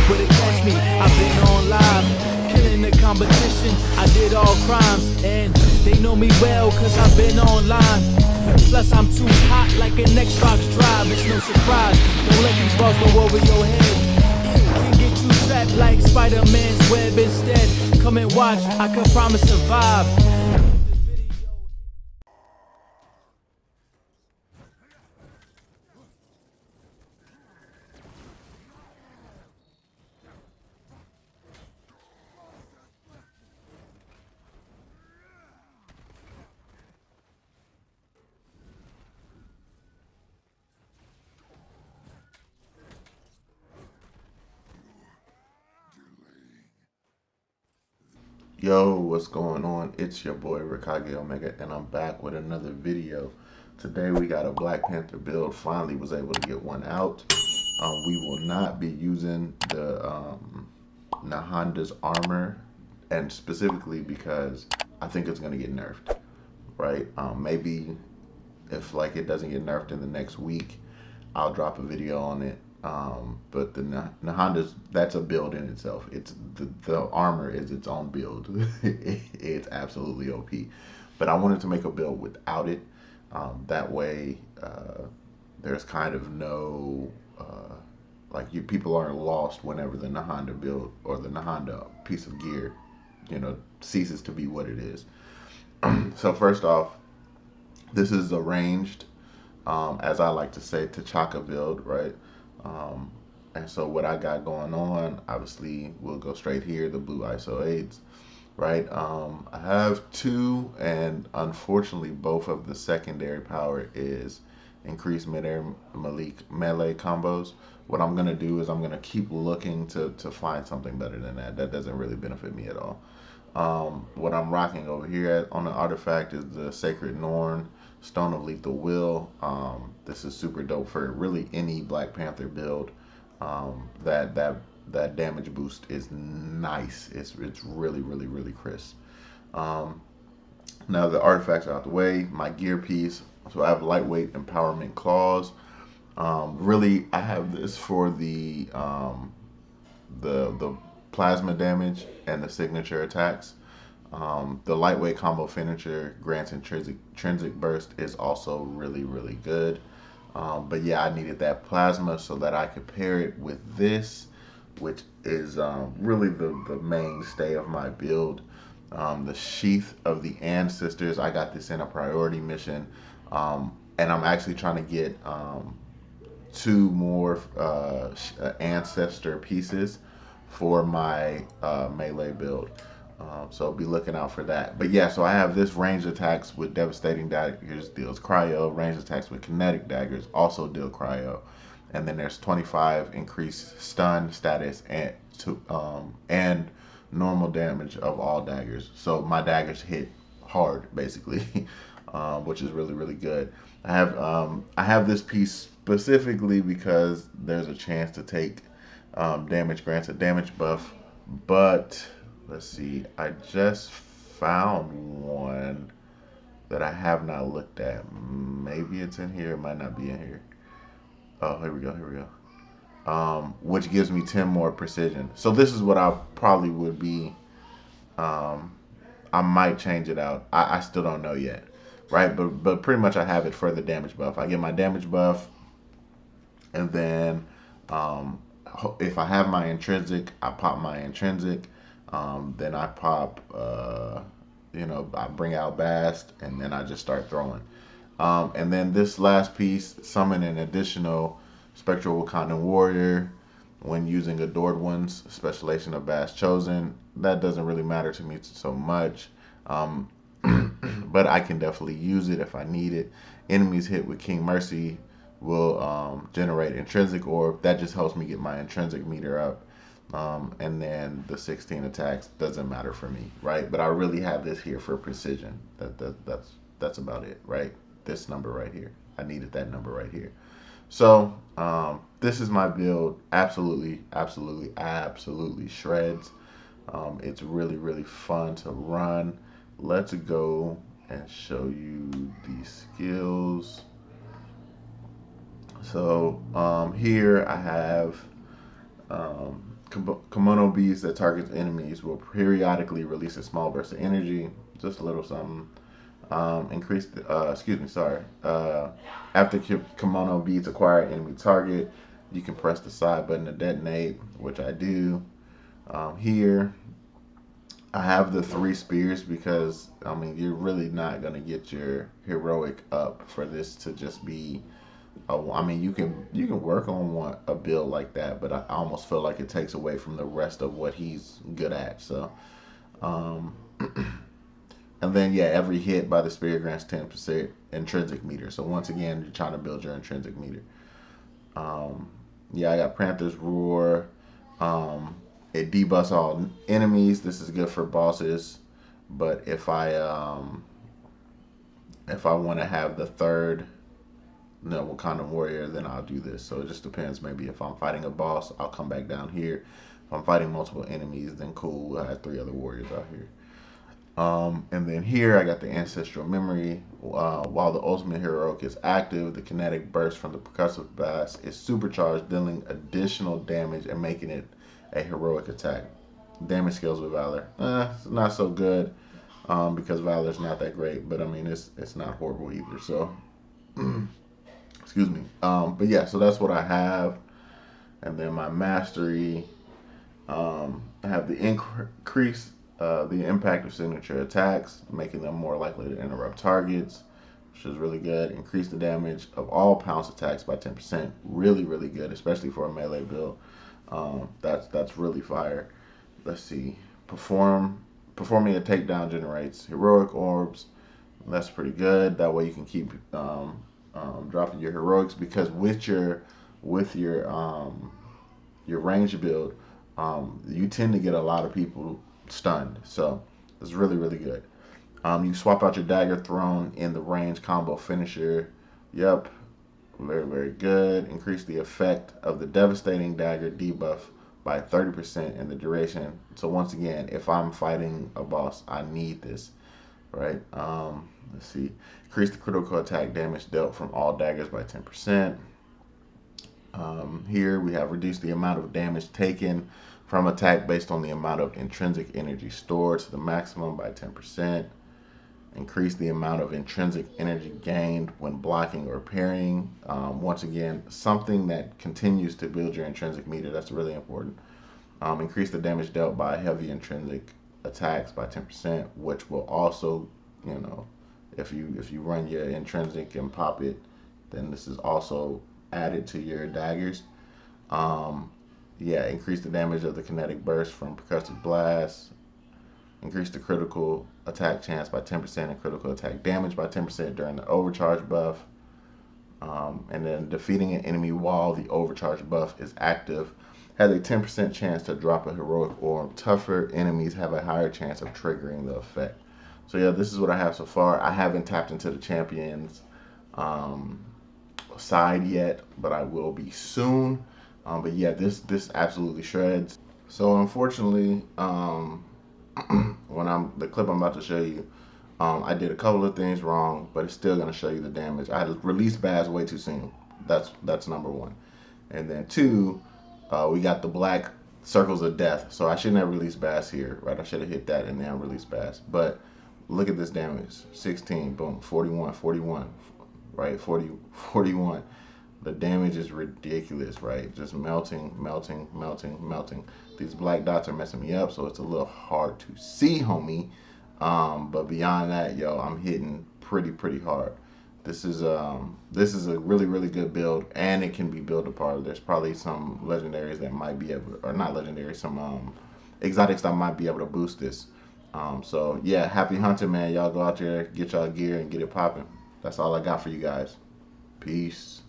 where to catch me. I've been on live, killing the competition. I did all crimes, and they know me well, cause I've been online. Plus I'm too hot like an Xbox drive, it's no surprise. Don't let these balls go over your head. Can get you trapped like Spider-Man's web instead. Come and watch, I can promise survive. Yo, what's going on? It's your boy Wakanda Omega, and I'm back with another video. Today we got a Black Panther build. Finally was able to get one out. We will not be using the Nehanda's armor, and specifically because I think it's gonna get nerfed, right? Maybe if like it doesn't get nerfed in the next week, I'll drop a video on it. But the Nehanda's, that's a build in itself. It's the armor is its own build. It's absolutely OP. But I wanted to make a build without it. That way, there's kind of no people aren't lost whenever the Nehanda build or the Nehanda piece of gear, ceases to be what it is. So first off, this is a ranged, as I like to say, T'Chaka build, right? And so what I got going on, obviously, we'll go straight here, the blue ISO 8s, right? I have two, and unfortunately, both of the secondary power is increased mid-air melee combos. What I'm going to do is I'm going to keep looking to find something better than that. That doesn't really benefit me at all. What I'm rocking over here on the artifact is the Sacred Norn, Stone of Lethal Will. This is super dope for really any Black Panther build. That damage boost is nice. It's really really crisp. Now the artifacts are out the way. My gear piece. So I have lightweight empowerment claws. Really, I have this for the plasma damage and the signature attacks. The lightweight combo finisher grants intrinsic burst is also really good. But yeah, I needed that plasma so that I could pair it with this, which is really the mainstay of my build. The Sheath of the Ancestors, I got this in a priority mission, and I'm actually trying to get two more ancestor pieces for my melee build. So be looking out for that. But yeah, so I have this ranged attacks with devastating daggers deals cryo, ranged attacks with kinetic daggers also deal cryo, and then there's 25 increased stun status and normal damage of all daggers. So my daggers hit hard basically, which is really good. I have this piece specifically because there's a chance to take damage grants a damage buff, but let's see, I just found one that I have not looked at. Maybe it's in here, it might not be in here. Oh, here we go. Which gives me 10 more precision. So this is what I probably would be, I might change it out. I still don't know yet, right? But pretty much I have it for the damage buff. I get my damage buff, and then if I have my intrinsic, I pop my intrinsic. Then I pop, I bring out Bast, and then I just start throwing. And then this last piece, summon an additional Spectral Wakandan Warrior when using Adored Ones, Specialization of Bast Chosen. That doesn't really matter to me so much, but I can definitely use it if I need it. Enemies hit with King Mercy will generate Intrinsic Orb. That just helps me get my intrinsic meter up. And then the 16 attacks doesn't matter for me, right? But I really have this here for precision. That's about it, right? This number right here. I needed that number right here. So this is my build. Absolutely shreds. It's really fun to run. Let's go and show you the skills. So here I have Kimono beast that targets enemies will periodically release a small burst of energy, just a little something. Increase the, excuse me, sorry. After kimono beads acquire an enemy target, you can press the side button to detonate, which I do. Here, I have the 3 spears because, I mean, you're really not going to get your heroic up for this to just be, I mean, you can work on a build like that, but I almost feel like it takes away from the rest of what he's good at. So, um, and then, yeah, every hit by the spear grants 10% intrinsic meter. So once again, you're trying to build your intrinsic meter. Um, yeah, I got Panther's Roar. It debuffs all enemies. This is good for bosses. But if I want to have the third Wakanda warrior, then I'll do this. So it just depends. Maybe if I'm fighting a boss, I'll come back down here. If I'm fighting multiple enemies, then cool. I have 3 other warriors out here. And then here I got the Ancestral Memory. While the Ultimate Heroic is active, the kinetic burst from the percussive blast is supercharged, dealing additional damage and making it a heroic attack. Damage scales with Valor. It's not so good because Valor's not that great, but I mean, it's not horrible either. So, excuse me. But yeah, so that's what I have. And then my mastery, I have the increase the impact of signature attacks, making them more likely to interrupt targets, which is really good. Increase the damage of all pounce attacks by 10%. Really, really good, especially for a melee build. That's really fire. Let's see. Performing a takedown generates heroic orbs. That's pretty good. That way you can keep dropping your heroics, because with your range build, you tend to get a lot of people stunned. So it's really, really good. You swap out your dagger thrown in the range combo finisher. Yep. Very, very good. Increase the effect of the devastating dagger debuff by 30% in the duration. So once again, if I'm fighting a boss, I need this, right? Let's see. Increase the critical attack damage dealt from all daggers by 10%. Here we have reduced the amount of damage taken from attack based on the amount of intrinsic energy stored to the maximum by 10%. Increase the amount of intrinsic energy gained when blocking or parrying. Once again, something that continues to build your intrinsic meter. That's really important. Increase the damage dealt by heavy intrinsic attacks by 10%, which will also, if you run your intrinsic and pop it, then this is also added to your daggers. Yeah, increase the damage of the kinetic burst from percussive blast. Increase the critical attack chance by 10% and critical attack damage by 10% during the overcharge buff. And then defeating an enemy while the overcharge buff is active has a 10% chance to drop a heroic orb. Tougher enemies have a higher chance of triggering the effect. So yeah, this is what I have so far. I haven't tapped into the champions side yet, but I will be soon. But yeah, this absolutely shreds. So unfortunately, the clip I'm about to show you, I did a couple of things wrong, but it's still gonna show you the damage. I released Baz way too soon. That's number 1. And then 2, we got the black circles of death. So I shouldn't have released Baz here, right? I should have hit that and then released Baz. But look at this damage. 16, boom, 41, right? 41. The damage is ridiculous, right? Just melting. These black dots are messing me up, so it's a little hard to see, homie. But beyond that, yo, I'm hitting pretty hard. This is a really, really good build, and it can be built apart. There's probably some legendaries that might be able, or not legendaries, some exotics that might be able to boost this. So yeah, happy hunting, man. Y'all go out there, get y'all gear, and get it popping. That's all I got for you guys. Peace.